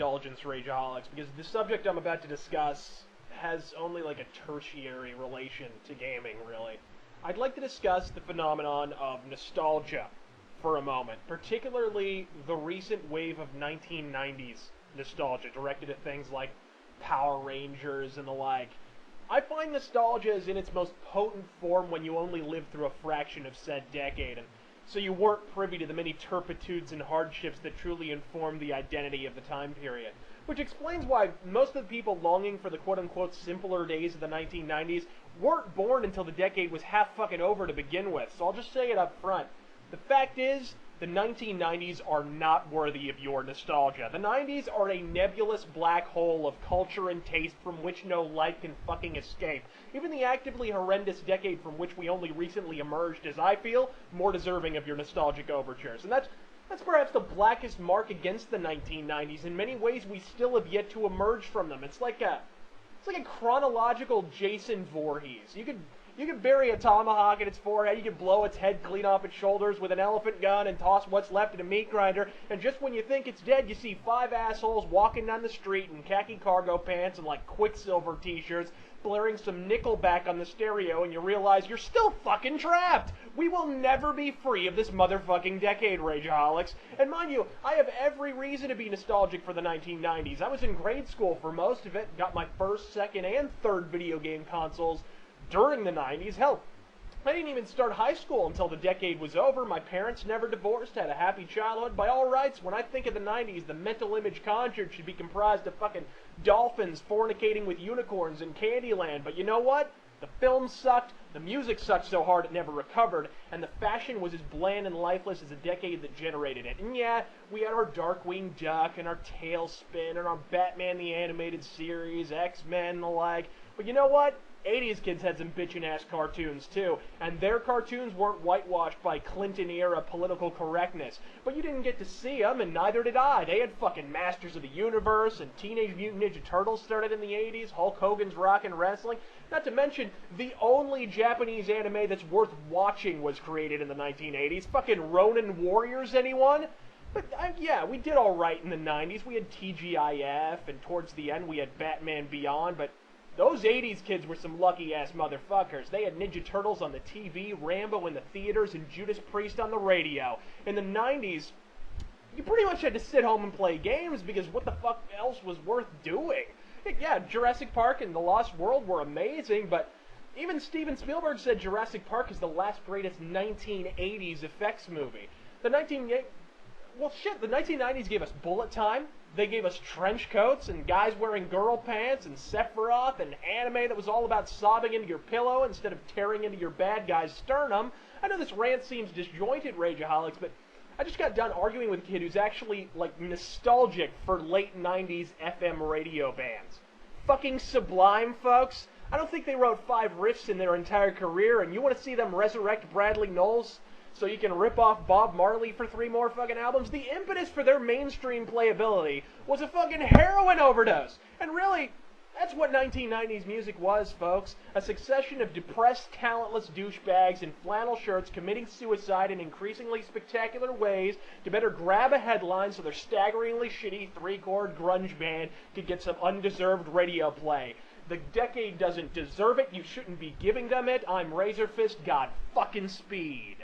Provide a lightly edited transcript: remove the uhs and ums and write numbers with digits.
indulgence, Rageaholics, because the subject I'm about to discuss has only like a tertiary relation to gaming, really. I'd like to discuss the phenomenon of nostalgia for a moment, particularly the recent wave of 1990s nostalgia directed at things like Power Rangers and the like. I find nostalgia is in its most potent form when you only lived through a fraction of said decade, and so you weren't privy to the many turpitudes and hardships that truly informed the identity of the time period. Which explains why most of the people longing for the quote-unquote simpler days of the 1990s weren't born until the decade was half fucking over to begin with, so I'll just say it up front. The fact is, the 1990s are not worthy of your nostalgia. The 90s are a nebulous black hole of culture and taste from which no light can fucking escape. Even the actively horrendous decade from which we only recently emerged is, I feel, more deserving of your nostalgic overtures. And that's perhaps the blackest mark against the 1990s. In many ways, we still have yet to emerge from them. It's like a chronological Jason Voorhees. You could bury a tomahawk in its forehead, you could blow its head clean off its shoulders with an elephant gun and toss what's left in a meat grinder, and just when you think it's dead, you see 5 assholes walking down the street in khaki cargo pants and like Quicksilver t-shirts, blaring some Nickelback on the stereo, and you realize you're still fucking trapped! We will never be free of this motherfucking decade, Rageaholics. And mind you, I have every reason to be nostalgic for the 1990s. I was in grade school for most of it, got my first, second, and third video game consoles during the 90s. Hell, I didn't even start high school until the decade was over. My parents never divorced, had a happy childhood. By all rights, when I think of the 90s, the mental image conjured should be comprised of fucking dolphins fornicating with unicorns in Candyland. But you know what? The film sucked, the music sucked so hard it never recovered, and the fashion was as bland and lifeless as the decade that generated it. And yeah, we had our Darkwing Duck and our Tailspin and our Batman the Animated Series, X-Men and the like. But you know what? 80s kids had some bitchin'-ass cartoons, too, and their cartoons weren't whitewashed by Clinton-era political correctness. But you didn't get to see them, and neither did I. They had fucking Masters of the Universe, and Teenage Mutant Ninja Turtles started in the 80s, Hulk Hogan's Rockin' Wrestling. Not to mention, the only Japanese anime that's worth watching was created in the 1980s. Fucking Ronin Warriors, anyone? But, yeah, we did alright in the 90s. We had TGIF, and towards the end we had Batman Beyond, but those 80s kids were some lucky-ass motherfuckers. They had Ninja Turtles on the TV, Rambo in the theaters, and Judas Priest on the radio. In the 90s, you pretty much had to sit home and play games because what the fuck else was worth doing? Yeah, Jurassic Park and The Lost World were amazing, but even Steven Spielberg said Jurassic Park is the last greatest 1980s effects movie. The 1990s gave us bullet time. They gave us trench coats and guys wearing girl pants and Sephiroth and anime that was all about sobbing into your pillow instead of tearing into your bad guy's sternum. I know this rant seems disjointed, Rageaholics, but I just got done arguing with a kid who's actually, like, nostalgic for late 90s FM radio bands. Fucking sublime, folks. I don't think they wrote 5 riffs in their entire career, and you want to see them resurrect Bradley Knowles so you can rip off Bob Marley for 3 more fucking albums? The impetus for their mainstream playability was a fucking heroin overdose. And really, that's what 1990s music was, folks. A succession of depressed, talentless douchebags in flannel shirts committing suicide in increasingly spectacular ways to better grab a headline so their staggeringly shitty 3-chord grunge band could get some undeserved radio play. The decade doesn't deserve it. You shouldn't be giving them it. I'm RazörFist. God fucking speed.